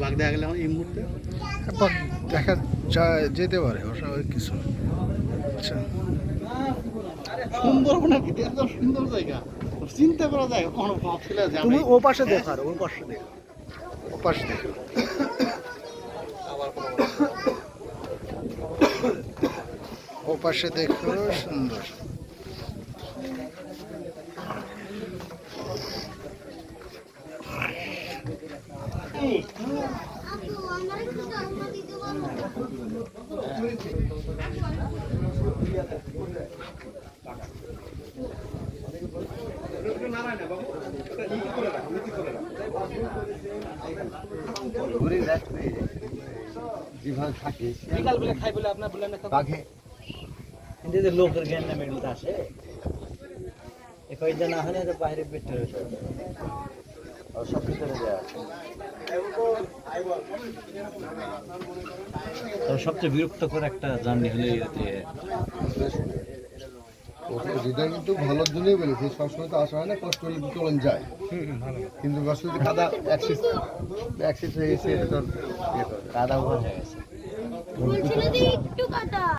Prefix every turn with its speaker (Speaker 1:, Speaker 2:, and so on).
Speaker 1: বাঘ দেখা গেলে এই মুহূর্তে
Speaker 2: বাঘ দেখা যেতে পারে অস্বাভাবিক কিছু না। আচ্ছা
Speaker 1: সুন্দরবনের ভিতরে এত সুন্দর জায়গা চিন্তা করা যায় কখনো ভাবছিল যে
Speaker 2: তুমি ও পাশে দেখো, আর ওর পাশে দেখো, ও পাশে দেখো। ও পাশে দেখো, সুন্দর।
Speaker 3: যেভাবে থাকে
Speaker 4: বিকাল বেলা খাই বলে আপনার বললেন না
Speaker 3: বাঘে
Speaker 4: কিন্তু যে লোকের জ্ঞান না মেডেলটা আসে এ কয়েকজন না হলে তো বাইরে পেটে রয়েছে
Speaker 3: সব ভিতরে দেওয়া আছে।
Speaker 4: তো সবচেয়ে বিরক্তকর একটা জার্নি হলে
Speaker 3: যেটা কিন্তু ভালোর জন্যই বলেছি, সবসময় তো আসা হয় না, কষ্ট হলে চলন যায় কিন্তু আসলে কাদা অ্যাক্সিস হয়ে গেছে,
Speaker 4: কাদা উভয় হয়ে গেছে।
Speaker 5: বলছিল যে একটু কাটা